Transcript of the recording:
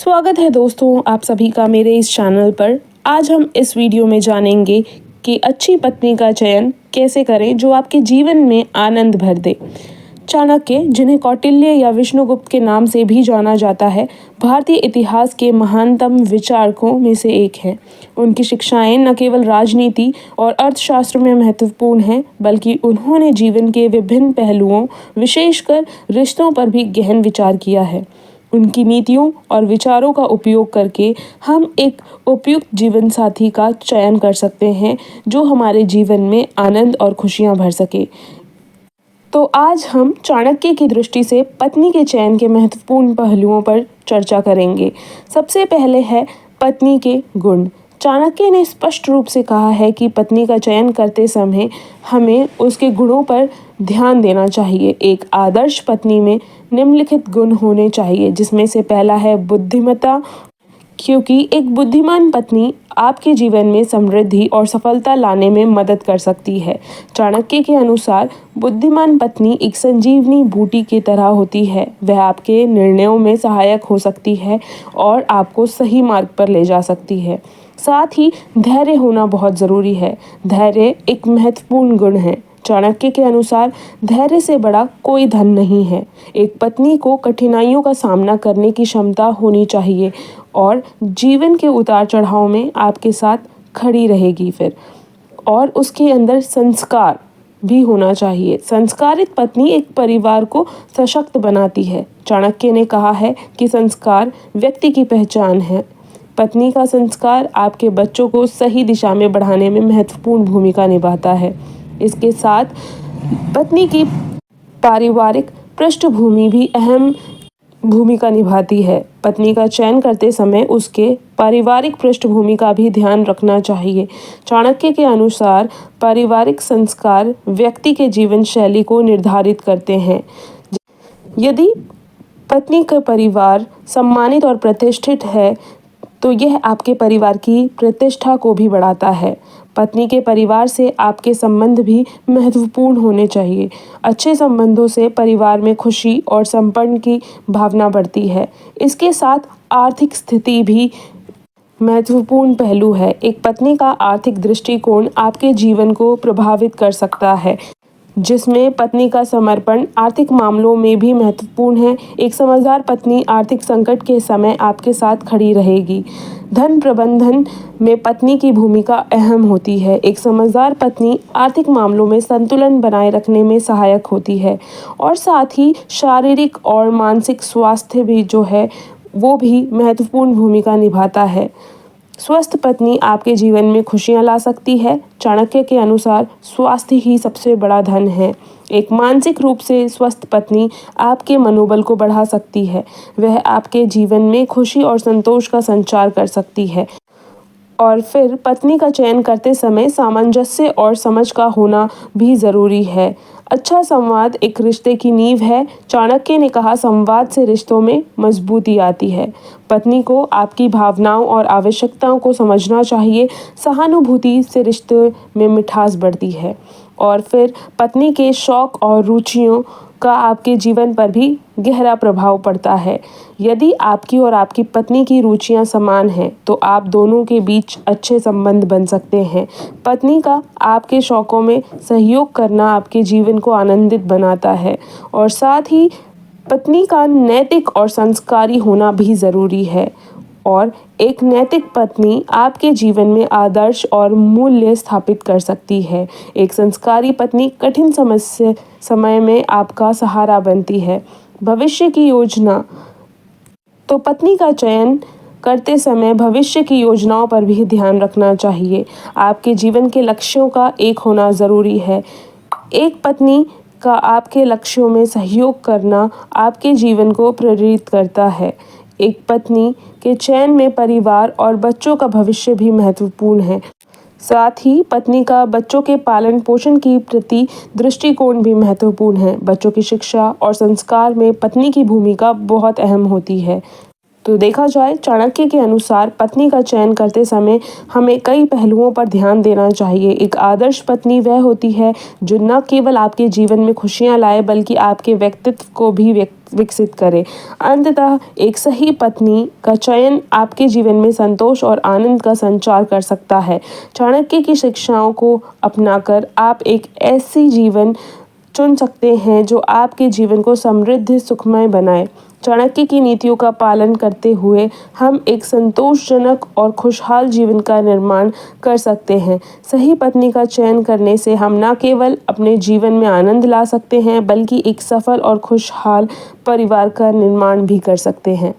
स्वागत है दोस्तों आप सभी का मेरे इस चैनल पर। आज हम इस वीडियो में जानेंगे कि अच्छी पत्नी का चयन कैसे करें जो आपके जीवन में आनंद भर दे। चाणक्य, जिन्हें कौटिल्य या विष्णुगुप्त के नाम से भी जाना जाता है, भारतीय इतिहास के महानतम विचारकों में से एक हैं। उनकी शिक्षाएं न केवल राजनीति और अर्थशास्त्र में महत्वपूर्ण हैं, बल्कि उन्होंने जीवन के विभिन्न पहलुओं, विशेषकर रिश्तों पर भी गहन विचार किया है। उनकी नीतियों और विचारों का उपयोग करके हम एक उपयुक्त जीवन साथी का चयन कर सकते हैं जो हमारे जीवन में आनंद और खुशियां भर सके। तो आज हम चाणक्य की दृष्टि से पत्नी के चयन के महत्वपूर्ण पहलुओं पर चर्चा करेंगे। सबसे पहले है पत्नी के गुण। चाणक्य ने स्पष्ट रूप से कहा है कि पत्नी का चयन करते समय हमें उसके गुणों पर ध्यान देना चाहिए। एक आदर्श पत्नी में निम्नलिखित गुण होने चाहिए, जिसमें से पहला है बुद्धिमत्ता, क्योंकि एक बुद्धिमान पत्नी आपके जीवन में समृद्धि और सफलता लाने में मदद कर सकती है। चाणक्य के अनुसार बुद्धिमान पत्नी एक संजीवनी बूटी की तरह होती है। वह आपके निर्णयों में सहायक हो सकती है और आपको सही मार्ग पर ले जा सकती है। साथ ही धैर्य होना बहुत ज़रूरी है। धैर्य एक महत्वपूर्ण गुण है। चाणक्य के अनुसार धैर्य से बड़ा कोई धन नहीं है। एक पत्नी को कठिनाइयों का सामना करने की क्षमता होनी चाहिए और जीवन के उतार चढ़ाव में आपके साथ खड़ी रहेगी और उसके अंदर संस्कार भी होना चाहिए। संस्कारित पत्नी एक परिवार को सशक्त बनाती है। चाणक्य ने कहा है कि संस्कार व्यक्ति की पहचान है। पत्नी का संस्कार आपके बच्चों को सही दिशा में बढ़ाने में महत्वपूर्ण भूमिका निभाता है। इसके साथ पत्नी की पारिवारिक पृष्ठभूमि भी अहम भूमिका निभाती है। पत्नी का चयन करते समय उसके पारिवारिक पृष्ठभूमि का भी ध्यान रखना चाहिए। चाणक्य के अनुसार पारिवारिक संस्कार व्यक्ति के जीवन शैली को निर्धारित करते हैं। यदि पत्नी का परिवार सम्मानित और प्रतिष्ठित है तो यह आपके परिवार की प्रतिष्ठा को भी बढ़ाता है। पत्नी के परिवार से आपके संबंध भी महत्वपूर्ण होने चाहिए। अच्छे संबंधों से परिवार में खुशी और संपन्न की भावना बढ़ती है। इसके साथ आर्थिक स्थिति भी महत्वपूर्ण पहलू है। एक पत्नी का आर्थिक दृष्टिकोण आपके जीवन को प्रभावित कर सकता है, जिसमें पत्नी का समर्पण आर्थिक मामलों में भी महत्वपूर्ण है। एक समझदार पत्नी आर्थिक संकट के समय आपके साथ खड़ी रहेगी। धन प्रबंधन में पत्नी की भूमिका अहम होती है। एक समझदार पत्नी आर्थिक मामलों में संतुलन बनाए रखने में सहायक होती है और साथ ही शारीरिक और मानसिक स्वास्थ्य भी जो है वो भी महत्वपूर्ण भूमिका निभाता है। स्वस्थ पत्नी आपके जीवन में खुशियां ला सकती है। चाणक्य के अनुसार स्वास्थ्य ही सबसे बड़ा धन है। एक मानसिक रूप से स्वस्थ पत्नी आपके मनोबल को बढ़ा सकती है। वह आपके जीवन में खुशी और संतोष का संचार कर सकती है। और फिर पत्नी का चयन करते समय सामंजस्य और समझ का होना भी ज़रूरी है। अच्छा संवाद एक रिश्ते की नींव है। चाणक्य ने कहा, संवाद से रिश्तों में मजबूती आती है। पत्नी को आपकी भावनाओं और आवश्यकताओं को समझना चाहिए। सहानुभूति से रिश्ते में मिठास बढ़ती है। और फिर पत्नी के शौक और रुचियों का आपके जीवन पर भी गहरा प्रभाव पड़ता है। यदि आपकी और आपकी पत्नी की रुचियां समान हैं तो आप दोनों के बीच अच्छे संबंध बन सकते हैं। पत्नी का आपके शौकों में सहयोग करना आपके जीवन को आनंदित बनाता है और साथ ही पत्नी का नैतिक और संस्कारी होना भी ज़रूरी है। और एक नैतिक पत्नी आपके जीवन में आदर्श और मूल्य स्थापित कर सकती है। एक संस्कारी पत्नी कठिन समय में आपका सहारा बनती है। भविष्य की योजना। तो पत्नी का चयन करते समय भविष्य की योजनाओं पर भी ध्यान रखना चाहिए। आपके जीवन के लक्ष्यों का एक होना ज़रूरी है। एक पत्नी का आपके लक्ष्यों में सहयोग करना आपके जीवन को प्रेरित करता है। एक पत्नी के चयन में परिवार और बच्चों का भविष्य भी महत्वपूर्ण है। साथ ही पत्नी का बच्चों के पालन पोषण की प्रति दृष्टिकोण भी महत्वपूर्ण है। बच्चों की शिक्षा और संस्कार में पत्नी की भूमिका बहुत अहम होती है। तो देखा जाए चाणक्य के अनुसार पत्नी का चयन करते समय हमें कई पहलुओं पर ध्यान देना चाहिए। एक आदर्श पत्नी वह होती है जो न केवल आपके जीवन में खुशियां लाए बल्कि आपके व्यक्तित्व को भी विकसित करे। अंततः एक सही पत्नी का चयन आपके जीवन में संतोष और आनंद का संचार कर सकता है। चाणक्य की शिक्षाओं को अपनाकर आप एक ऐसी जीवन चुन सकते हैं जो आपके जीवन को समृद्ध सुखमय बनाए। चाणक्य की नीतियों का पालन करते हुए हम एक संतोषजनक और खुशहाल जीवन का निर्माण कर सकते हैं। सही पत्नी का चयन करने से हम न केवल अपने जीवन में आनंद ला सकते हैं बल्कि एक सफल और खुशहाल परिवार का निर्माण भी कर सकते हैं।